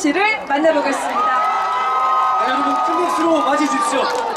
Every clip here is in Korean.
씨를 만나보겠습니다. 네, 여러분 큰 박수로 맞이해 주십시오.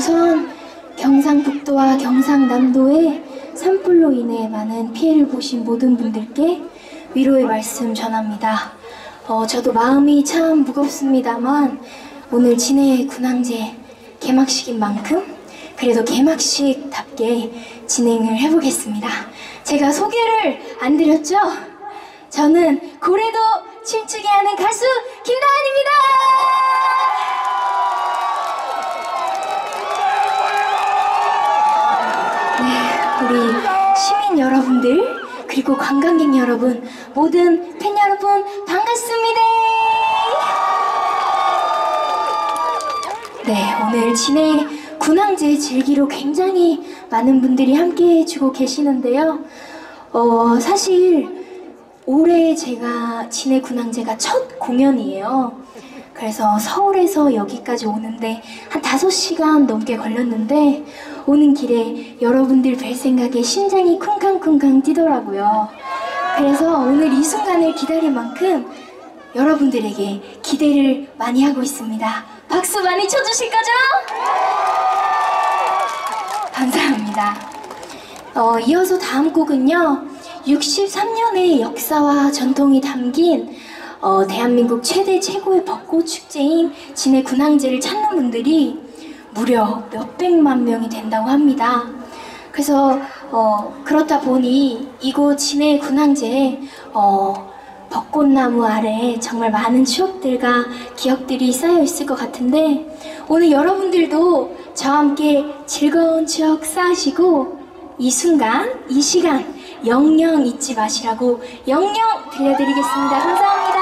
우선 경상북도와 경상남도의 산불로 인해 많은 피해를 보신 모든 분들께 위로의 말씀 전합니다. 저도 마음이 참 무겁습니다만 오늘 진해 군항제 개막식인 만큼 그래도 개막식답게 진행을 해보겠습니다. 제가 소개를 안 드렸죠? 저는 고래도 춤추게 하는 가수 김다한입니다. 네, 우리 시민 여러분들 그리고 관광객 여러분, 모든 팬 여러분 반갑습니다. 네, 오늘 진해 군항제 즐기러 굉장히 많은 분들이 함께 해주고 계시는데요. 사실 올해 제가 진해 군항제가 첫 공연이에요. 그래서 서울에서 여기까지 오는데 한 5시간 넘게 걸렸는데 오는 길에 여러분들 뵐 생각에 심장이 쿵쾅쿵쾅 뛰더라고요. 그래서 오늘 이 순간을 기다릴 만큼 여러분들에게 기대를 많이 하고 있습니다. 박수 많이 쳐주실 거죠? 감사합니다. 이어서 다음 곡은요, 63년의 역사와 전통이 담긴 대한민국 최대 최고의 벚꽃 축제인 진해 군항제를 찾는 분들이 무려 몇백만 명이 된다고 합니다. 그래서 그렇다 보니 이곳 진해 군항제에 벚꽃나무 아래 정말 많은 추억들과 기억들이 쌓여 있을 것 같은데 오늘 여러분들도 저와 함께 즐거운 추억 쌓으시고 이 순간, 이 시간 영영 잊지 마시라고 영영 들려드리겠습니다. 감사합니다.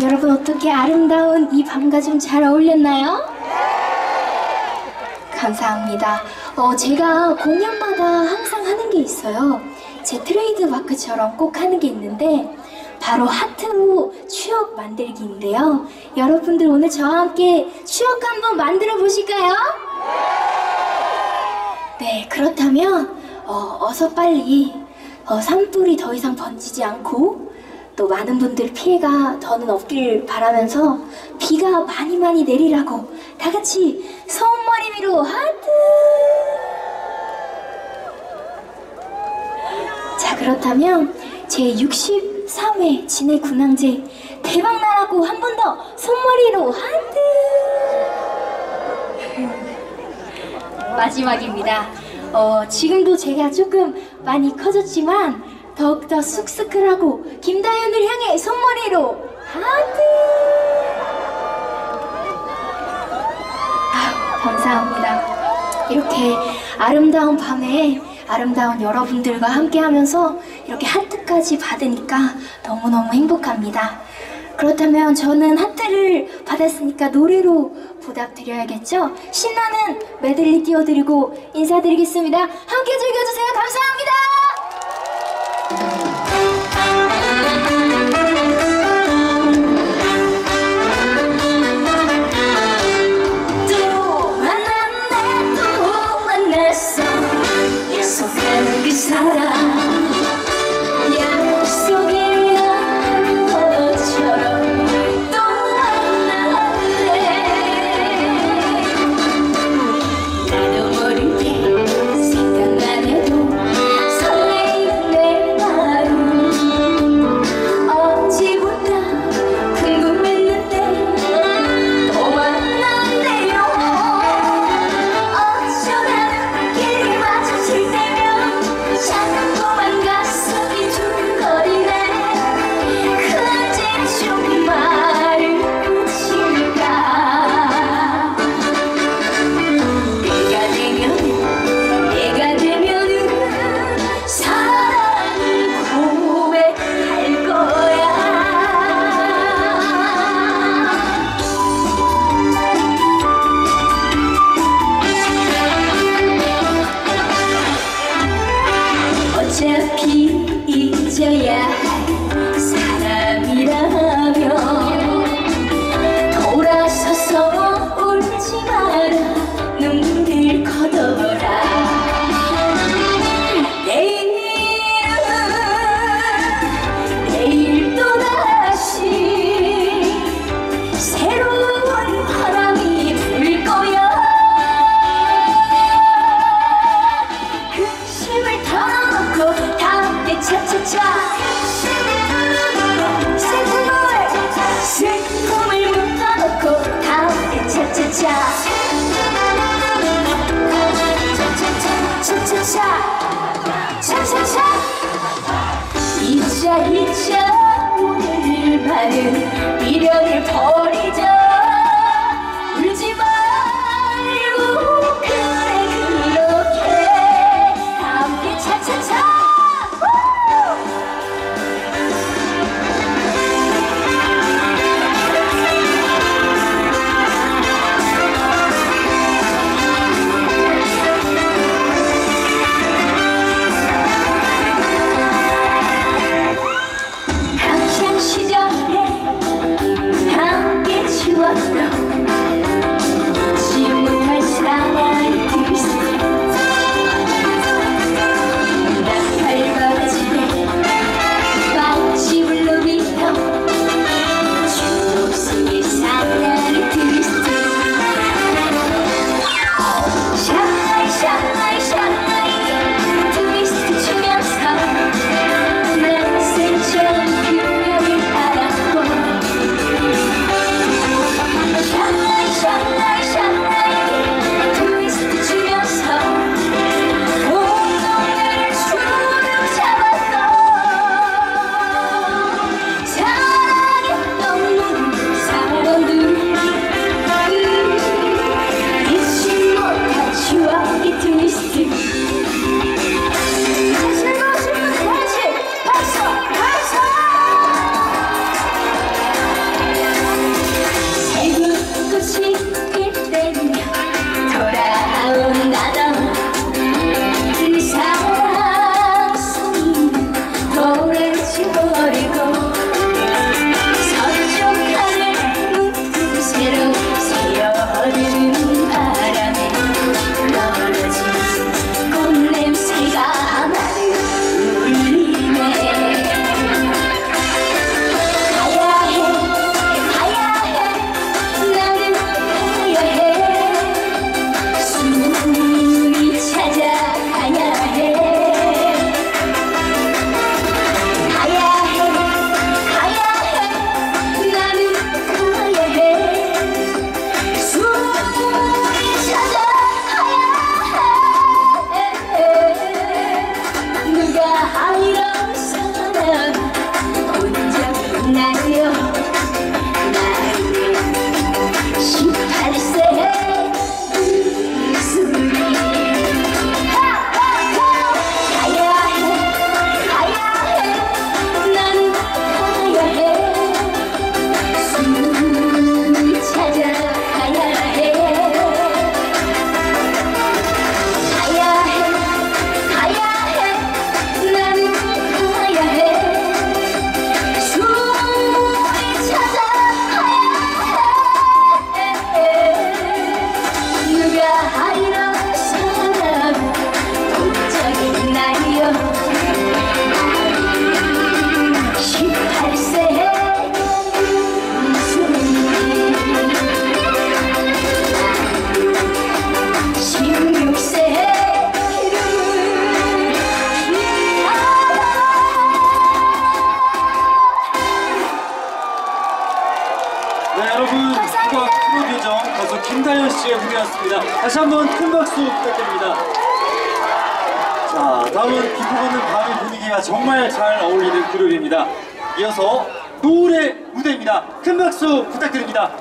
여러분 어떻게 아름다운 이 밤과 좀 잘 어울렸나요? 감사합니다. 제가 공연마다 항상 하는 게 있어요. 제 트레이드 마크처럼 꼭 하는 게 있는데 바로 하트로 추억 만들기인데요. 여러분들 오늘 저와 함께 추억 한번 만들어 보실까요? 네, 그렇다면 어서 빨리 산불이 더 이상 번지지 않고 또 많은 분들 피해가 더는 없길 바라면서 비가 많이 내리라고 다 같이 손머리 위로 하트. 자, 그렇다면 제 63회 진해 군항제 대박나라고 한 번 더 손머리로 하트. 마지막입니다. 지금도 제가 조금 많이 커졌지만 더욱더 쑥스크하고 김다현을 향해 손머리로 하트. 감사합니다. 이렇게 아름다운 밤에 아름다운 여러분들과 함께 하면서 이렇게 하트까지 받으니까 너무너무 행복합니다. 그렇다면 저는 하트를 받았으니까 노래로 보답드려야겠죠? 신나는 메들리 띄워드리고 인사드리겠습니다. 함께 즐겨주세요. 감사합니다. 또 만났네 또 만났어 약속한 그 사람 약속이란 것처럼 또 만났네 나도 모르게 생각만 해도 설레이는 내 마음 어찌보다 궁금했는데 또 만났네요 어쩌다 눈길이 마주칠 때면 자꾸만 가슴이 두근거리네 그 언제쯤 말을 붙일까 내가 되면은 사랑을 고백할 거야. 어차피 잊어야 할 사람이라면 돌아서서 울지 마라 눈물 거둬라 내일 또다시 새로운 바람이 불 거야 근심을 털어놓고 다 함께 차차차 슬픔을 묶어놓고 다 함께 차차차 차차차 잊자 오늘 밤은 미련을 버리자 울지 말고 그래 그렇게 다 함께 차차차 학창 시절에 함께 나이요 나이는 18세 술이 나는 가야 해 술을 찾아가야 해 나는 가야 해 술을 찾아가야 해 누가 이런 사람 걱정이 나요 18세 술이 16세 네, 여러분, 국악 프로교정 가수 김다현 씨의 무대였습니다. 다시 한번 큰 박수 부탁드립니다. 자, 다음은 기뻐받는 밤의 분위기가 정말 잘 어울리는 그룹입니다. 이어서 노래 무대입니다. 큰 박수 부탁드립니다.